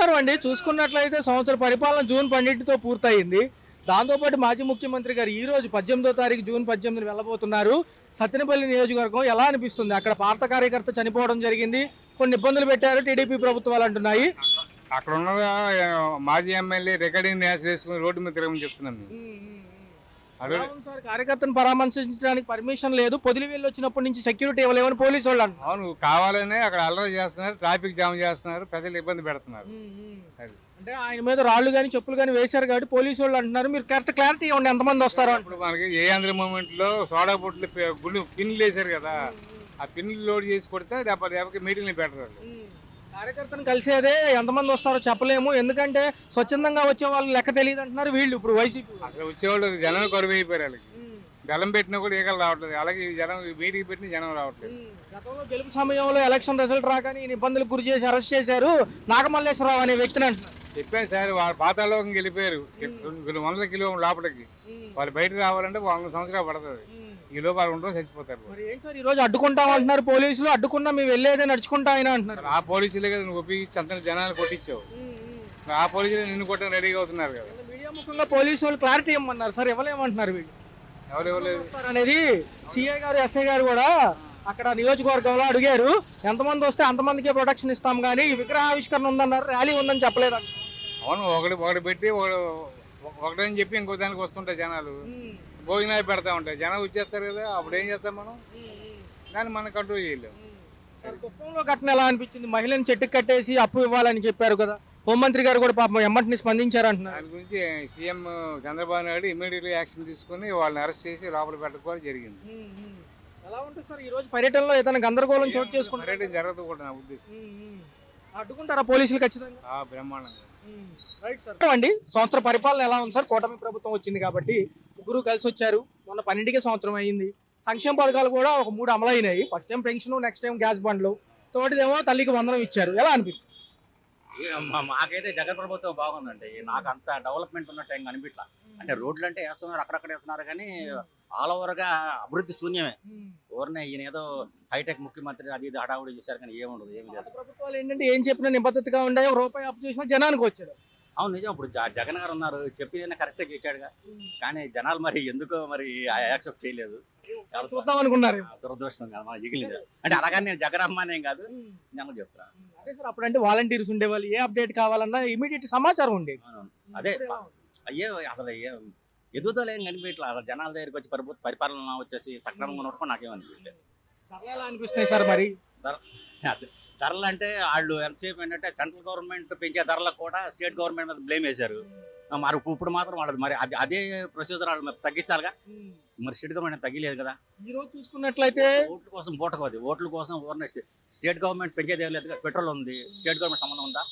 నమస్కారం అండి. చూసుకున్నట్లయితే సంవత్సర పరిపాలన జూన్ 12తో పూర్తయింది. దాంతోపాటు మాజీ ముఖ్యమంత్రి గారు ఈ రోజు 18వ తారీఖు జూన్ 18న వెళ్ళబోతున్నారు. సత్తెనపల్లి నియోజకవర్గం ఎలా అనిపిస్తుంది? అక్కడ పార్టీ కార్యకర్త చనిపోవడం జరిగింది. కొన్ని ఇబ్బందులు పెట్టారు టీడీపీ ప్రభుత్వాలు అంటున్నాయి. అక్కడ ఉన్న మాజీ ఎమ్మెల్యే రికార్డింగ్ న్యాస్ వేసుకుని రోడ్డు మీద తిరగమని చెప్తున్నాను మేము. ఎలా ఉంది సార్? కార్యకర్తను పరామర్శించడానికి పర్మిషన్ లేదు. పొదిలి వెళ్ళి వచ్చినప్పటి నుంచి సెక్యూరిటీ ఇవ్వలేమని పోలీసు వాళ్ళు అంటున్నారు. అవును, కావాలనే అక్కడ అల్లరి చేస్తున్నారు, ట్రాఫిక్ జామ్ చేస్తున్నారు, ప్రజలు ఇబ్బంది పెడుతున్నారు. అది అంటే ఆయన మీద రాళ్లు కానీ చెప్పులు కానీ వేశారు కాబట్టి పోలీసు వాళ్ళు అంటున్నారు. మీరు కరెక్ట్ క్లారిటీ ఇవ్వండి, ఎంతమంది వస్తారో. ఇప్పుడు మనకి ఏ ఆంధ్ర మూమెంట్ లో సోడా బొట్లు గుళ్ళు పిన్నులు వేశారు కదా, ఆ పిన్నులు లోడ్ చేసి కొడితే రేపటి మీటింగ్లు పెట్టరు. కార్యకర్తను కలిసేదే ఎంతమంది వస్తారో చెప్పలేము. ఎందుకంటే స్వచ్ఛందంగా వచ్చే వాళ్ళు లెక్క తెలియదు అంటున్నారు వీళ్ళు. ఇప్పుడు వైసీపీ అసలు వచ్చేవాళ్ళు జనం కరువు అయిపోయారు. వాళ్ళకి బెల్లం పెట్టినా కూడా ఈగలు రావట్లేదు. అలాగే జనం మీటింగ్ పెట్టిన జనం రావట్లేదు. గతంలో గెలుపు సమయంలో ఎలక్షన్ రిజల్ట్ రాగానే ఈయన ఇబ్బందులు గురి చేసి అరెస్ట్ చేశారు నాగమల్లేశ్వరరావు అనే వ్యక్తిని అంటున్నారు. చెప్పాను సార్, వాళ్ళ పాతాళలోకి వెళ్ళిపోయారు. కొన్ని వందల కిలోమీటర్ల లోపలికి వాళ్ళు బయటకు రావాలంటే 100 సంవత్సరాలు పడుతుంది. ఈ లోపు వాళ్ళు ఉండో చచ్చిపోతారు. మరి ఏంటి సార్ ఈ రోజు అడ్డుకుంటాం అంటున్నారు పోలీసులు? అడ్డుకున్నా మేము వెళ్ళేదే నడుచుకుంటా ఆయన అంటున్నారు. ఆ పోలీసులే కదా నువ్వు ఉపయోగించి అంత జనాలు కొట్టించావు. ఆ పోలీసులు నిన్ను కొట్టడం రెడీగా అవుతున్నారు కదా. మీడియా ముఖంగా పోలీసు వాళ్ళు క్లారిటీ ఇవ్వమన్నారు సార్, ఇవ్వలేమంటున్నారు వీళ్ళు. ఎవరు ఇవ్వలేదు అనేది సిఐ గారు ఎస్ఐ గారు కూడా అక్కడ నియోజకవర్గంలో అడిగారు. ఎంతమంది వస్తే అంతమందికే ప్రొటెక్షన్ ఇస్తాం కానీ విగ్రహావిష్కరణ ఉందన్నారు, ర్యాలీ ఉందని చెప్పలేదు. అవును, ఒకటి పెట్టి ఒకటని చెప్పి ఇంకో దానికి వస్తుంటాయి జనాలు. భోజనాలు పెడతా ఉంటాయి, జనాలు వచ్చేస్తారు కదా. అప్పుడు ఏం చేస్తాం మనం? దాన్ని మనం కంట్రోల్ చేయలేము. కుప్పంలో ఘటన ఎలా అనిపించింది? మహిళను చెట్టుకు కట్టేసి అప్పు ఇవ్వాలని చెప్పారు కదా, హోంమంత్రి గారు కూడా పాపం ఎమ్మటిని స్పందించారంటున్నారు. దాని గురించి సీఎం చంద్రబాబు నాయుడు ఇమీడియట్గా యాక్షన్ తీసుకుని వాళ్ళని అరెస్ట్ చేసి లోపల పెట్టుకోవడం జరిగింది. ఎలా ఉంటుంది సార్ ఈ రోజు పర్యటనలో ఏదైనా గందరగోళం చోటు చేసుకుంటారు? పర్యటన జరగదు కూడా నా ఉద్దేశం. అడ్డుకుంటారా పోలీసులు ఖచ్చితంగా? బ్రహ్మాండంగా. Right sir. అండి, సంవత్సర పరిపాలన ఎలా ఉంది సార్? కూటమి ప్రభుత్వం వచ్చింది కాబట్టి ముగ్గురు కలిసి వచ్చారు. మొన్న 12కే సంవత్సరం అయ్యింది. సంక్షేమ పథకాలు కూడా ఒక 3 అమలైనాయి. First time pension, next time gas బండ్లు, తోటిదేమో తల్లికి వందనం ఇచ్చారు. ఎలా అనిపిస్తుంది? మాకైతే జగన్ ప్రభుత్వం బాగుందండి. నాకు అంత డెవలప్మెంట్ ఉన్నట్టు ఏం కనిపించలా. అంటే రోడ్లు అంటే వేస్తున్నారు, అక్కడక్కడ వేస్తున్నారు కానీ ఆల్ ఓవర్ గా అభివృద్ధి శూన్యమే. ఊరినే ఈయన ఏదో హైటెక్ ముఖ్యమంత్రి అది ఇది హడావుడి చేశారు కానీ ఏముండదు, ఏమి లేదు. ప్రభుత్వాలు ఏంటంటే ఏం చెప్పినా నిబద్ధతగా ఉండే, రూపాయి అప్పు చేసినా జనానికి వచ్చాడు. అవును, నిజం. ఇప్పుడు జగన్ గారు ఉన్నారు, చెప్పిన కరెక్ట్ చేశాడుగా. కానీ జనాలు మరి ఎందుకో మరి యాక్సెప్ట్ చేయలేదు. చూద్దాం అనుకున్నారు. దురదృష్టం కాదు, మన ఎగిలేదు. అంటే అలాగని నేను జగన్ అమ్మానేం కాదు, జనం చెప్తాను. అదే సార్, అప్పుడంటే వాలంటీర్స్ ఉండేవాళ్ళు, ఏ అప్డేట్ కావాలన్నా ఇమీడియట్ సమాచారం ఉండేది. అదే అయ్యే అసలు ఎదుగుదల ఏం కనిపించట్లా. అసలు జనాల దగ్గరికి వచ్చి పరిపాలన వచ్చేసి సక్రమంగా నోటుకొని నాకేమనిపించలేదు. ఎలా అనిపిస్తాయి సార్ మరి ధరలు? అంటే వాళ్ళు ఎంతసేపు ఏంటంటే సెంట్రల్ గవర్నమెంట్ పెంచే ధరలకు కూడా స్టేట్ గవర్నమెంట్ మీద బ్లేమ్ వేశారు. మరి ఇప్పుడు మాత్రం వాళ్ళది మరి అదే ప్రొసీజర్ వాళ్ళు తగ్గించాలిగా. మరి స్టేట్ గవర్నమెంట్ తగ్గలేదు కదా. ఈ రోజు చూసుకున్నట్లయితే ఓట్ల కోసం పూటకోది, ఓట్ల కోసం స్టేట్ గవర్నమెంట్ పెంచేది ఏం లేదు. పెట్రోల్ ఉంది, స్టేట్ గవర్నమెంట్ సంబంధం ఉందా?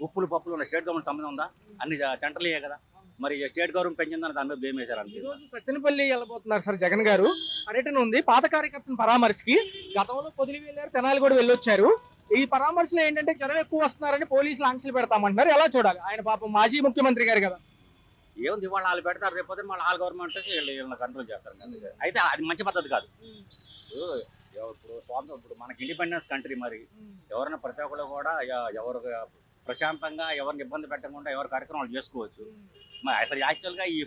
ఉప్పులు పప్పులు ఉన్నాయి, స్టేట్ గవర్నమెంట్ సంబంధం ఉందా? అన్ని సెంట్రల్ కదా. మరి స్టేట్ గవర్నమెంట్ పెంచిందని దాని మీద బ్లేమ్ వేశారు. ఈ రోజు సత్తెనపల్లి వెళ్ళబోతున్నారు సార్ జగన్ గారు. పర్యటన ఉంది. పాత కార్యకర్తను పరామర్శకి గతంలో పొదిలి వెళ్ళారు, తెనాలి కూడా వెళ్ళొచ్చారు. ఈ పరామర్శలో ఏంటంటే జనం ఎక్కువ వస్తున్నారని పోలీసులు ఆంక్షలు పెడతామంటున్నారు. ఎలా చూడాలి? ఆయన పాపం మాజీ ముఖ్యమంత్రి గారు కదా. ఏముంది, వాళ్ళు వాళ్ళు పెడతారు, రేపు మళ్ళీ ఆల్ గవర్నమెంట్ వీళ్ళని కంట్రోల్ చేస్తారు. అయితే అది మంచి పద్ధతి కాదు. ఇప్పుడు మనకి ఇండిపెండెన్స్ కంట్రీ, మరి ఎవరైనా ప్రతి ఒక్కరు కూడా ఎవరు ప్రశాంతంగా ఎవరిని ఇబ్బంది పెట్టకుండా ఎవరి కార్యక్రమాలు చేసుకోవచ్చు. మరి అసలు యాక్చువల్గా ఈ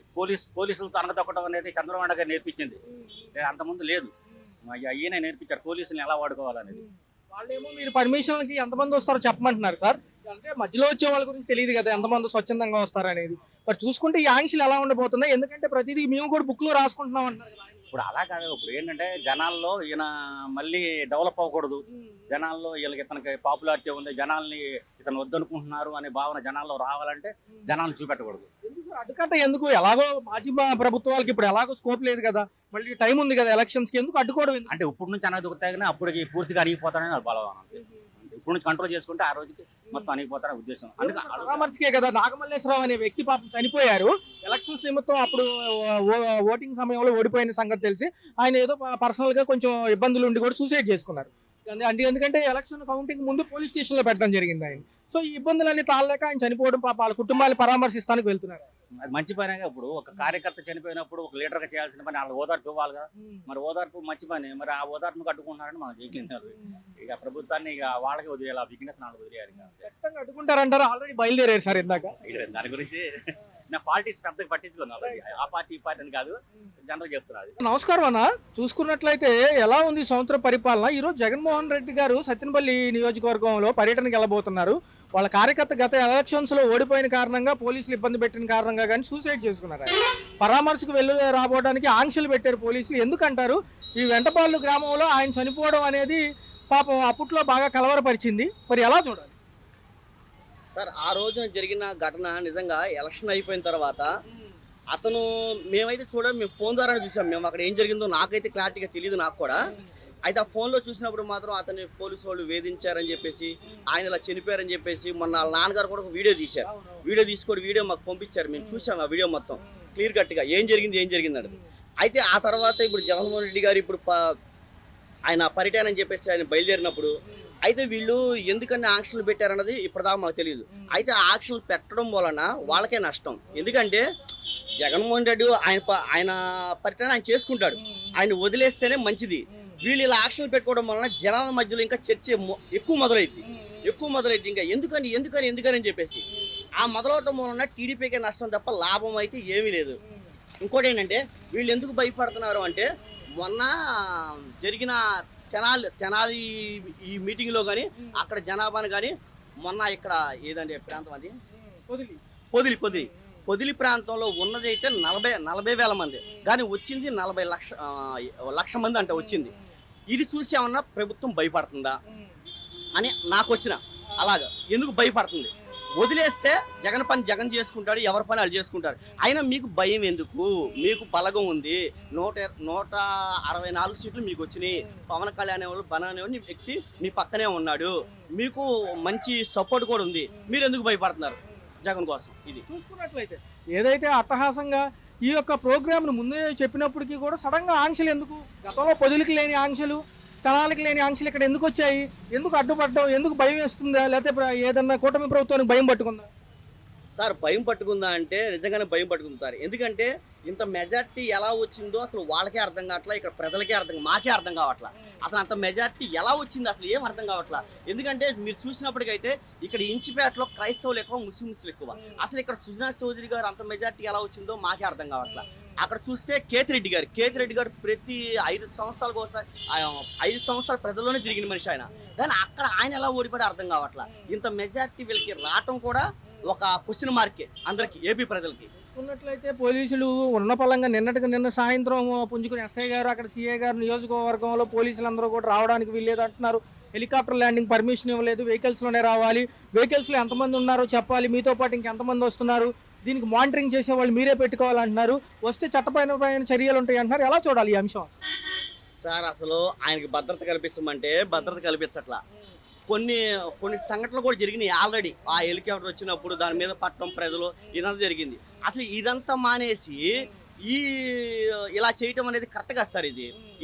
పోలీసులతో అనగదొక్కడం అనేది చంద్రబాబు నాయుడు గారు నేర్పించింది. అంతకుముందు లేదు, ఈయన నేర్పించారు పోలీసులను ఎలా వాడుకోవాలనేది. వాళ్ళేమో మీరు పర్మిషన్కి ఎంతమంది వస్తారో చెప్పమంటున్నారు సార్. అంటే మధ్యలో వచ్చే వాళ్ళ గురించి తెలియదు కదా ఎంతమంది స్వచ్ఛందంగా వస్తారు అనేది. మరి చూసుకుంటే ఈ ఆంక్షలు ఎలా ఉండబోతున్నాయి? ఎందుకంటే ప్రతిదీ మేము కూడా బుక్ లో రాసుకుంటున్నాం అంటున్నారు. ఇప్పుడు అలా కాదు. ఇప్పుడు ఏంటంటే జనాల్లో ఈయన మళ్ళీ డెవలప్ అవ్వకూడదు, జనాల్లో వీళ్ళకి ఇతనికి పాపులారిటీ ఉంది, జనాల్ని ఇతను వద్దనుకుంటున్నారు అనే భావన జనాల్లో రావాలంటే జనాలు చూపెట్టకూడదు. అడ్డుకట్ట ఎందుకు? ఎలాగో మాజీ ప్రభుత్వాలకి ఇప్పుడు ఎలాగో స్కోప్ లేదు కదా, మళ్ళీ టైం ఉంది కదా ఎలక్షన్స్ కి, ఎందుకు అడ్డుకోవడం? అంటే ఇప్పుడు నుంచి అనేది దొరుకుతాయి కానీ అప్పటికి పూర్తిగా అణిగిపోతానని బలవానం. ఇప్పుడు నుంచి కంట్రోల్ చేసుకుంటే ఆ రోజుకి మొత్తం అణిగిపోతారనే ఉద్దేశం. పరామర్శకే కదా. నాగమల్లేశ్వరరావు అనే వ్యక్తి పాపం చనిపోయారు ఎలక్షన్స్ నిమిత్తం. అప్పుడు ఓటింగ్ సమయంలో ఓడిపోయిన సంగతి తెలిసి ఆయన ఏదో పర్సనల్ గా కొంచెం ఇబ్బందులు ఉండి కూడా సూసైడ్ చేసుకున్నారు. అంటే ఎందుకంటే ఎలక్షన్ కౌంటింగ్ ముందు పోలీస్ స్టేషన్ లో పెట్టడం జరిగింది ఆయన. సో ఈ ఇబ్బందులన్నీ తాళలేక ఆయన చనిపోవడం, పాప వాళ్ళ కుటుంబాన్ని పరామర్శిస్తానికి వెళ్తున్నారు. అది మంచి పనేగా. ఇప్పుడు ఒక కార్యకర్త చనిపోయినప్పుడు ఒక లీడర్గా చేయాల్సిన పని వాళ్ళ ఓదార్పు ఇవ్వాలి కదా. మరి ఓదార్పు మంచి పని, మరి ఆ ఓదార్పును కట్టుకుంటున్నారని మనం చేయలేదు. ఇక ప్రభుత్వాన్ని ఇక వాళ్ళకి వదిలేయాలి, ఆ విఘ్నత నాలుగు వదిలేయాలి. ఖచ్చితంగా అడ్డుకుంటారంటారు. ఆల్రెడీ బయలుదేరారు సార్ ఇందాక. దాని గురించి నా పాలిటిక్స్ పెద్దగా పట్టించుకున్నాను. ఆ పార్టీ ఈ పార్టీ అని కాదు, జనరల్ చెప్తున్నది. నమస్కారం అన్న. చూసుకున్నట్లయితే ఎలా ఉంది సంవత్సర పరిపాలన? ఈరోజు జగన్మోహన్ రెడ్డి గారు సత్తెనపల్లి నియోజకవర్గంలో పర్యటనకి వెళ్ళబోతున్నారు. వాళ్ళ కార్యకర్త గత ఎలక్షన్స్ లో ఓడిపోయిన కారణంగా పోలీసులు ఇబ్బంది పెట్టిన కారణంగా కానీ సూసైడ్ చేసుకున్నారు. పరామర్శకు వెళ్ళి రాబోవడానికి ఆంక్షలు పెట్టారు పోలీసులు. ఎందుకంటారు? ఈ వెంటపాళ్ళు గ్రామంలో ఆయన చనిపోవడం అనేది పాపం అప్పట్లో బాగా కలవరపరిచింది. మరి ఎలా చూడాలి సార్? ఆ రోజున జరిగిన ఘటన నిజంగా ఎలక్షన్ అయిపోయిన తర్వాత అతను మేమైతే మేము ఫోన్ ద్వారా చూసాం. మేము అక్కడ ఏం జరిగిందో నాకైతే క్లారిటీగా తెలియదు నాకు కూడా. అయితే ఆ ఫోన్లో చూసినప్పుడు మాత్రం అతన్ని పోలీసు వాళ్ళు వేధించారని చెప్పేసి, ఆయన ఇలా చనిపోయారని చెప్పేసి మొన్న వాళ్ళ నాన్నగారు కూడా ఒక వీడియో తీశారు. వీడియో మాకు పంపించారు. మేము చూసాం ఆ వీడియో మొత్తం క్లియర్ కట్గా ఏం జరిగింది. అయితే ఆ తర్వాత ఇప్పుడు జగన్మోహన్ రెడ్డి గారు ఇప్పుడు ఆయన పర్యటన అని చెప్పేసి ఆయన బయలుదేరినప్పుడు అయితే వీళ్ళు ఎందుకని ఆంక్షలు పెట్టారన్నది ఇప్పటిదాకా మాకు తెలియదు. అయితే ఆంక్షలు పెట్టడం వలన వాళ్ళకే నష్టం. ఎందుకంటే జగన్మోహన్ రెడ్డి ఆయన పర్యటన ఆయన చేసుకుంటాడు, ఆయన వదిలేస్తేనే మంచిది. వీళ్ళు ఇలా ఆంక్షలు పెట్టుకోవడం వలన జనాల మధ్యలో ఇంకా చర్చ ఎక్కువ మొదలైద్ది. ఇంకా ఎందుకని అని చెప్పేసి ఆ మొదలవటం వలన టీడీపీకే నష్టం తప్ప లాభం అయితే ఏమీ లేదు. ఇంకోటి ఏంటంటే వీళ్ళు ఎందుకు భయపడుతున్నారు అంటే, మొన్న జరిగిన తెనాలి ఈ మీటింగ్లో కానీ అక్కడ జనాభాను కానీ మొన్న ఇక్కడ ఏదంటే ప్రాంతం అది పొదిలి ప్రాంతంలో ఉన్నదైతే 40,000 మంది, కానీ వచ్చింది 40 లక్ష మంది అంటే వచ్చింది. ఇది చూసి ఏమన్నా ప్రభుత్వం భయపడుతుందా అని నాకు వచ్చిన అలాగా. ఎందుకు భయపడుతుంది? వదిలేస్తే జగన్ పని జగన్ చేసుకుంటాడు, ఎవరి పని వాళ్ళు చేసుకుంటారు. అయినా మీకు భయం ఎందుకు? మీకు బలగం ఉంది. 164 సీట్లు మీకు వచ్చినాయి. పవన్ కళ్యాణ్ అనేవాళ్ళు వ్యక్తి మీ పక్కనే ఉన్నాడు. మీకు మంచి సపోర్ట్ కూడా ఉంది. మీరు ఎందుకు భయపడుతున్నారు జగన్ కోసం? ఇది చూసుకున్నట్లయితే ఏదైతే అట్టహాసంగా ఈ యొక్క ప్రోగ్రామ్ను ముందే చెప్పినప్పటికీ కూడా సడన్గా ఆంక్షలు ఎందుకు? గతంలో పొదులకి లేని ఆంక్షలు, తెనాలికి లేని ఆంక్షలు ఇక్కడ ఎందుకు వచ్చాయి? ఎందుకు అడ్డుపడ్డం? ఎందుకు భయం వేస్తుందా? లేకపోతే ఏదన్నా కూటమి ప్రభుత్వానికి భయం పట్టుకుందా? సార్ భయం పట్టుకుందా అంటే నిజంగానే భయం పట్టుకుంది సార్. ఎందుకంటే ఇంత మెజార్టీ ఎలా వచ్చిందో అసలు వాళ్ళకే అర్థం కావట్లా, ఇక్కడ ప్రజలకే మాకే అర్థం కావట్లా. అసలు అంత మెజార్టీ ఎలా వచ్చింది అసలు ఏం అర్థం కావట్లా. ఎందుకంటే మీరు చూసినప్పటికైతే ఇక్కడ ఇంచిపేటలో క్రైస్తవులు ఎక్కువ, ముస్లింలు ఎక్కువ. అసలు ఇక్కడ సుజనా చౌదరి గారు అంత మెజార్టీ ఎలా వచ్చిందో మాకే అర్థం కావట్లా. అక్కడ చూస్తే కేతిరెడ్డి గారు ప్రతి 5 సంవత్సరాలకు ఒకసారి 5 సంవత్సరాల ప్రజల్లోనే తిరిగిన మనిషి ఆయన. కానీ అక్కడ ఆయన ఎలా ఓడిపడి అర్థం కావట్లా. ఇంత మెజార్టీ వీళ్ళకి రావటం కూడా ఒక క్వశ్చన్ మార్కే అందరికి, ఏపీ ప్రజలకి. ఉన్నట్లయితే పోలీసులు ఉన్న పలంగా నిన్న సాయంత్రం పుంజుకుని ఎస్ఐ గారు, అక్కడ సిఐ గారు నియోజకవర్గంలో పోలీసులందరూ కూడా రావడానికి వీల్లేదు అంటున్నారు. హెలికాప్టర్ ల్యాండింగ్ పర్మిషన్ ఇవ్వలేదు, వెహికల్స్లోనే రావాలి, వెహికల్స్లో ఎంతమంది ఉన్నారో చెప్పాలి, మీతో పాటు ఇంకెంతమంది వస్తున్నారు, దీనికి మానిటరింగ్ చేసే వాళ్ళు మీరే పెట్టుకోవాలంటున్నారు, వస్తే చట్టపరమైన చర్యలు ఉంటాయి అంటున్నారు. ఎలా చూడాలి ఈ అంశం? సార్ అసలు ఆయనకి భద్రత కల్పించమంటే భద్రత కల్పించట్లా. కొన్ని సంఘటనలు కూడా జరిగినాయి ఆల్రెడీ. ఆ హెలికాప్టర్ వచ్చినప్పుడు దాని మీద పట్టడం ప్రజలు ఇదంతా జరిగింది. అసలు ఇదంతా మానేసి ఇలా చేయటం అనేది కరెక్ట్ కాదు సార్.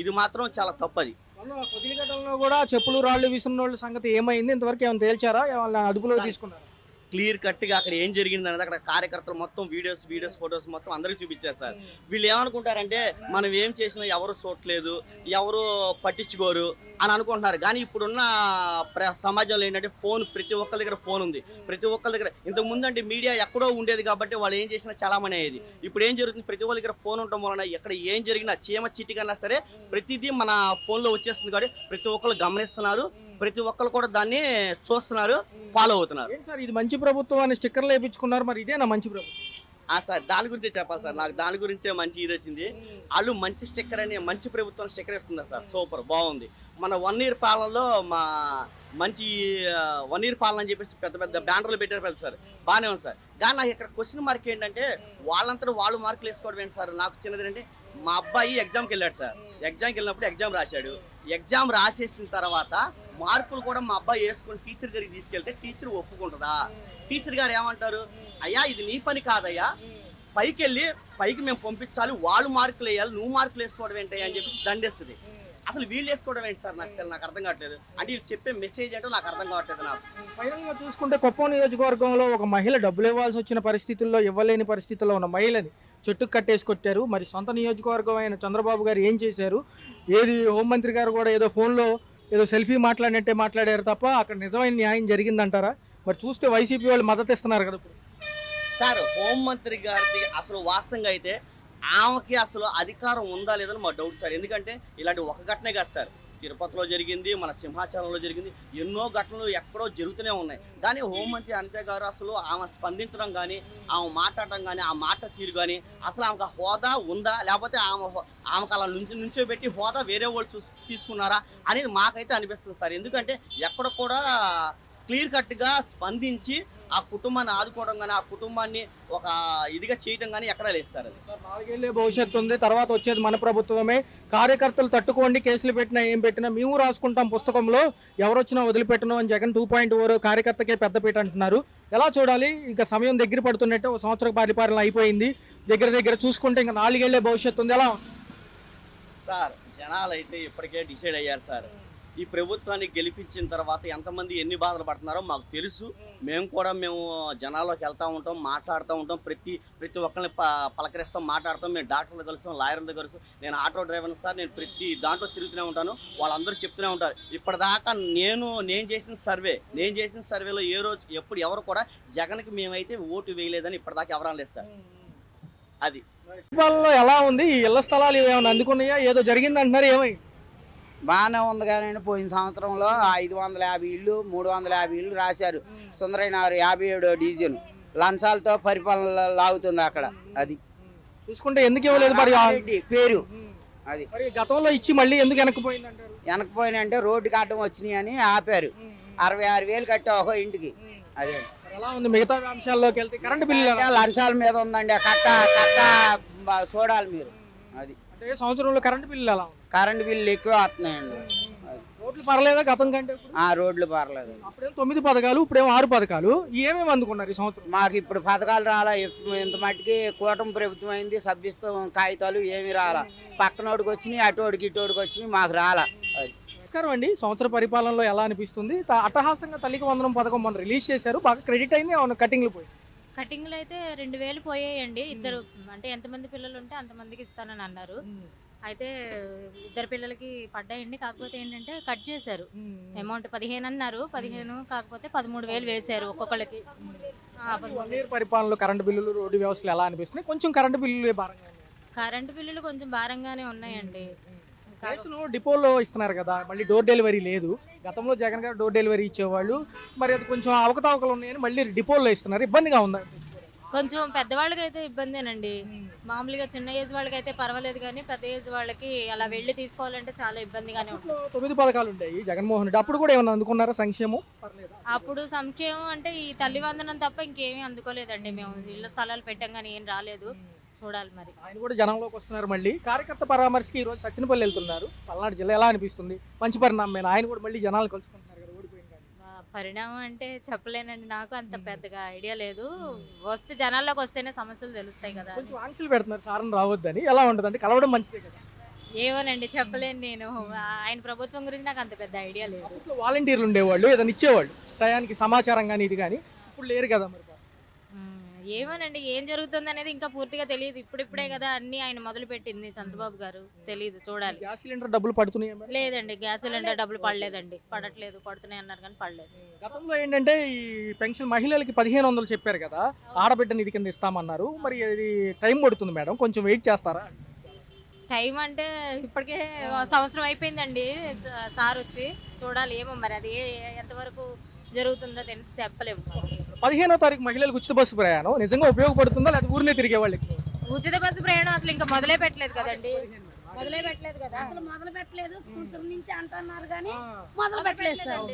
ఇది మాత్రం చాలా తప్పది. పొదిలి ఘటనలో కూడా చెప్పులు రాళ్ళు విసున్నోళ్ళ సంగతి ఏమైంది? ఇంతవరకు ఏమైనా తేల్చారా? ఏమైనా అదుపులో తీసుకున్నారా? క్లియర్ కట్గా అక్కడ ఏం జరిగింది అనేది అక్కడ కార్యకర్తలు మొత్తం వీడియోస్ ఫొటోస్ మొత్తం అందరికీ చూపించారు సార్. వీళ్ళు ఏమనుకుంటారంటే మనం ఏం చేసినా ఎవరు చూడలేదు, ఎవరు పట్టించుకోరు అని అనుకుంటున్నారు. కానీ ఇప్పుడున్న సమాజంలో ఏంటంటే ఫోన్, ప్రతి ఒక్కరి దగ్గర ఫోన్ ఉంది. ప్రతి ఒక్కరి దగ్గర ఇంతకుముందు అంటే మీడియా ఎక్కడో ఉండేది కాబట్టి వాళ్ళు ఏం చేసినా చాలామణి అయ్యేది. ఇప్పుడు ఏం జరుగుతుంది? ప్రతి ఒక్కరి దగ్గర ఫోన్ ఉండటం వలన ఎక్కడ ఏం జరిగినా చీమ చిటికన్నా సరే ప్రతిదీ మన ఫోన్లో వచ్చేస్తుంది. కాబట్టి ప్రతి ఒక్కరు గమనిస్తున్నారు, ప్రతి ఒక్కరు కూడా దాన్ని చూస్తున్నారు, ఫాలో అవుతున్నారు. సార్ ఇది మంచి ప్రభుత్వం అని స్టిక్కర్లు వేయించుకున్నారు, మరి ఇదేనా మంచి ప్రభుత్వం? సార్ దాని గురించే చెప్పాలి సార్. నాకు దాని గురించే మంచి ఇది వచ్చింది. వాళ్ళు మంచి స్టిక్కర్ అని, మంచి ప్రభుత్వం స్టిక్కర్ ఇస్తున్నారు సార్. సూపర్ బాగుంది. మన 1 ఇయర్ పాలనలో మంచి 1 ఇయర్ పాలన అని చెప్పేసి పెద్ద బ్యానర్లు పెట్టారు పెద్ద సార్, బాగానే ఉంది సార్. కానీ నాకు ఇక్కడ క్వశ్చన్ మార్క్ ఏంటంటే వాళ్ళంతా వాళ్ళు మార్కులు వేసుకోవడం ఏంటి సార్? నాకు చిన్నది ఏంటంటే మా అబ్బాయి ఎగ్జామ్కి వెళ్ళాడు సార్. ఎగ్జామ్కి వెళ్ళినప్పుడు ఎగ్జామ్ రాశాడు. ఎగ్జామ్ రాసేసిన తర్వాత మార్కులు కూడా మా అబ్బాయి వేసుకొని టీచర్ గారికి తీసుకెళ్తే టీచర్ ఒప్పుకుంటుందా? టీచర్ గారు ఏమంటారు? అయ్యా ఇది నీ పని కాదయ్యా, పైకి మేము పంపించాలి, వాళ్ళు మార్కులు వేయాలి, నువ్వు మార్కులు వేసుకోవడం ఏంటయ్యా అని చెప్పి దండేస్తుంది. అసలు వీళ్ళు వేసుకోవడం ఏంటి సార్? నాకు అర్థం కావట్లేదు. అంటే వీళ్ళు చెప్పే మెసేజ్ ఏంటో నాకు అర్థం కావట్లేదు. నాకు ఫైనల్ గా చూసుకుంటే కుప్పం నియోజకవర్గంలో ఒక మహిళ డబ్బులు ఇవ్వాల్సి వచ్చిన పరిస్థితుల్లో ఇవ్వలేని పరిస్థితుల్లో ఉన్న మహిళని చెట్టుకు కట్టేసి కొట్టారు. మరి సొంత నియోజకవర్గం అయిన చంద్రబాబు గారు ఏం చేశారు? ఏది హోంమంత్రి గారు కూడా ఏదో ఫోన్లో ఏదో సెల్ఫీ మాట్లాడినట్టే మాట్లాడారు తప్ప అక్కడ నిజమైన న్యాయం జరిగిందంటారా? మరి చూస్తే వైసీపీ వాళ్ళు మద్దతు ఇస్తున్నారు కదా ఇప్పుడు. సార్ హోంమంత్రి గారికి అసలు వాస్తవంగా అయితే ఆమెకి అసలు అధికారం ఉందా లేదని మా డౌట్ సార్. ఎందుకంటే ఇలాంటి ఒక ఘటనే కాదు సార్, తిరుపతిలో జరిగింది, మన సింహాచలంలో జరిగింది, ఎన్నో ఘటనలు ఎక్కడో జరుగుతూనే ఉన్నాయి. కానీ హోంమంత్రి అనిత గారు అసలు ఆమె స్పందించడం కానీ, ఆమె మాట్లాడటం కానీ, ఆ మాట తీరు కానీ, అసలు ఆమెకు హోదా ఉందా లేకపోతే ఆమెకు అలా నుంచోబెట్టి హోదా వేరే వాళ్ళు తీసుకున్నారా అనేది మాకైతే అనిపిస్తుంది సార్. ఎందుకంటే ఎక్కడ కూడా క్లియర్ కట్గా స్పందించి ఆ కుటుంబాన్ని ఆదుకోవడం కానీ, ఆ కుటుంబాన్ని ఒక ఇదిగా చేయడం కానీ ఎక్కడా లేదు సార్. అది 4 ఏళ్ళే భవిష్యత్తు ఉంది, తర్వాత వచ్చేది మన ప్రభుత్వమే. కార్యకర్తలు తట్టుకోండి, కేసులు పెట్టినా ఏం పెట్టినా మేము రాసుకుంటాం పుస్తకంలో, ఎవరు వచ్చినా వదిలిపెట్టను అని జగన్ 2.0 కార్యకర్తకే పెద్దపీట అంటున్నారు. ఎలా చూడాలి? ఇంకా సమయం దగ్గర పడుతున్నట్టే, 1 సంవత్సరం పరిపాలన అయిపోయింది, దగ్గర చూసుకుంటే ఇంకా 4 ఏళ్ళే భవిష్యత్తు ఉంది. ఎలా సార్ జనాలు అయితే ఇప్పటికే డిసైడ్ అయ్యారు సార్. ఈ ప్రభుత్వాన్ని గెలిపించిన తర్వాత ఎంతమంది ఎన్ని బాధలు పడుతున్నారో మాకు తెలుసు. మేము జనాల్లోకి వెళ్తూ ఉంటాం, మాట్లాడుతూ ఉంటాం, ప్రతి ఒక్కరిని పలకరిస్తాం, మాట్లాడతాం. మేము డాక్టర్లు కలుస్తాం, లాయర్లు కలుస్తాం. నేను ఆటో డ్రైవర్ని సార్, నేను ప్రతి దాంట్లో తిరుగుతూనే ఉంటాను. వాళ్ళందరూ చెప్తూనే ఉంటారు. ఇప్పటిదాకా నేను చేసిన సర్వేలో ఏ రోజు ఎప్పుడు ఎవరు కూడా జగన్కి మేమైతే ఓటు వేయలేదని ఇప్పటిదాకా ఎవరు అనలేదు సార్. అది పరిపాలనలో ఎలా ఉంది? ఈ ఇళ్ల స్థలాలు ఏమైనా అందుకున్నాయా? ఏదో జరిగింది అంటున్నారు, ఏమై? బాగానే ఉంది కానీ పోయిన సంవత్సరంలో 550 ఇళ్ళు 350 ఇళ్ళు రాశారు. సుందరైనారు 57 డివిజన్ లంచాలతో పరిపాలన లాగుతుంది అక్కడ. అది చూసుకుంటే ఎందుకు ఇవ్వలేదు మరి పేరు? అది మరి గతంలో ఇచ్చి మళ్ళీ ఎందుకు వెనక్కిపోయింది అంటారు? వెనకపోయినంటే రోడ్డు కట్టడం వచ్చినాయి అని ఆపారు. 66,000 కట్టా ఒక ఇంటికి. అదే ఎలా ఉంది? మిగతా అంశాల్లోకి వెళ్తే కరెంట్ బిల్లు లంచాల మీద ఉందండి. కట్ట చూడాలి మీరు. అది అంటే సంవత్సరంలో కరెంట్ బిల్లు ఎలా ఉంది? కరెంట్ బిల్లు ఎక్కువ వస్తున్నాయండి. రోడ్లు పర్లేదా గతం కంటే? రోడ్లు పర్లేదు. అప్పుడేమో 9 పథకాలు, ఇప్పుడేమో 6 పథకాలు. ఏమేమి అందుకున్నారు ఈ సంవత్సరం? మాకు ఇప్పుడు పథకాలు రాలా. ఇంత మట్టికి కూటమి ప్రభుత్వం అయింది, సభ్యత్వం కాగితాలు ఏమి రాలా. పక్కనోడికి వచ్చినాయి, అటోడికి ఇటోడికి వచ్చినాయి, మాకు రాలా. అది నమస్కారం అండి. సంవత్సర పరిపాలనలో ఎలా అనిపిస్తుంది? అట్టహాసంగా తల్లికి వందనం పథకం మనం రిలీజ్ చేశారు, బాగా క్రెడిట్ అయింది, ఏమన్నా కటింగ్లు పోయి? కటింగ్లు అయితే 2,000 పోయాయండి. ఇద్దరు అంటే ఎంతమంది పిల్లలు ఉంటే అంతమందికి ఇస్తానని అన్నారు. అయితే 2 పిల్లలకి పడ్డాయండి. కాకపోతే ఏంటంటే కట్ చేశారు. అమౌంట్ 15 అన్నారు, 15 కాకపోతే 13,000 వేశారు ఒక్కొక్కళ్ళకి. పరిపాలనలో కరెంటు బిల్లులు, రోడ్డు వ్యవస్థలు ఎలా అనిపిస్తున్నాయి? కొంచెం కరెంటు బిల్లులు భారంగా కరెంటు బిల్లులు కొంచెం భారంగానే ఉన్నాయండి. కేసులు డిపోలో ఇస్తున్నారు కదా, మళ్ళీ డోర్ డెలివరీ లేదు. గతంలో జగన్ గారు డోర్ డెలివరీ ఇచ్చేవాళ్ళు, మరి అది కొంచెం అవకతవకలు ఉన్నాయని మళ్ళీ డిపోలో ఇస్తున్నారు. ఇబ్బందిగా ఉందా? కొంచెం పెద్దవాళ్ళకి అయితే ఇబ్బందేనండి. మామూలుగా చిన్న ఏజ్ వాళ్ళకి అయితే పర్వాలేదు, కానీ పెద్ద ఏజ్ వాళ్ళకి అలా వెళ్ళి తీసుకోవాలంటే చాలా ఇబ్బందిగానే ఉంటుంది. 9 పథకాలు ఉంటాయి జగన్మోహన్ రెడ్డి, అప్పుడు కూడా ఏమన్నా అందుకున్నారా సంక్షేమం? అప్పుడు సంక్షేమం అంటే ఈ తల్లి వందనం తప్ప ఇంకేమీ అందుకోలేదండి. మేము ఇళ్ల స్థలాలు పెట్టాం కానీ ఏం రాలేదు. చూడాలి మరి. ఆయన కూడా జనంలోకి వస్తున్నారు. మళ్ళీ కార్యకర్త పరామర్శకి ఈ రోజు సత్యనపల్లి వెళ్తున్నారు. పల్నాడు జిల్లా ఎలా అనిపిస్తుంది? మంచి పరిణామం. ఆయన కూడా మళ్ళీ జనాలు కలుసుకుంటున్నారు కదా, ఓడిపోయింది. పరిణామం అంటే చెప్పలేనండి, నాకు అంత పెద్దగా ఐడియా లేదు. వస్తే జనాల్లోకి వస్తేనే సమస్యలు తెలుస్తాయి కదా. కొంచెం ఆంక్షలు పెడుతున్నారు సారని రావద్దని. ఎలా ఉంటుంది అంటే కలవడం మంచిదే కదా? ఏమోనండి చెప్పలేను నేను. ఆయన ప్రభుత్వం గురించి నాకు అంత పెద్ద ఐడియా లేదు. వాలంటీర్లు ఉండేవాళ్ళు, ఏదైనా ఇచ్చేవాళ్ళు టయానికి సమాచారం కానీ ఇది కానీ, ఇప్పుడు లేరు కదా మరి. ఏమోనండి, ఏం జరుగుతుంది అనేది ఇంకా పూర్తిగా తెలియదు. ఇప్పుడిప్పుడే కదా అన్ని ఆయన మొదలు పెట్టింది చంద్రబాబు గారు. తెలియదు, చూడాలి. గ్యాస్ సిలిండర్ డబ్బులు పడుతున్నాయి? లేదండి, గ్యాస్ సిలిండర్ డబ్బులు పడలేదండి. పడట్లేదు, పడుతున్నాయి అన్నారు కానీ పడలేదు. గతంలో ఏంటంటే ఈ పెన్షన్ మహిళలకి 1,500 చెప్పారు కదా, ఆడబిడ్డ నిధి కింద ఇస్తామన్నారు. మరి అది టైం పడుతుంది మేడం, కొంచెం వెయిట్ చేస్తారా? టైం అంటే ఇప్పటికే సంవత్సరం అయిపోయిందండి సార్ వచ్చి. చూడాలి ఏమో మరి అది ఎంతవరకు జరుగుతుందో చెప్పలేము. 15వ తారీఖు మహిళలకు ఉచిత బస్సు ప్రయాణం నిజంగా ఉపయోగపడుతుందా, లేదా ఊరినే తిరిగే వాళ్ళకి? ఉచిత బస్సు ప్రయాణం అసలు ఇంకా మొదలే పెట్టలేదు కదండి. మొదలే పెట్టలేదు కదా, అసలు మొదలు పెట్టలేదు. స్కూల్స్ నుంచి అంటున్నారు కానీ మొదలు పెట్టలేదు సార్.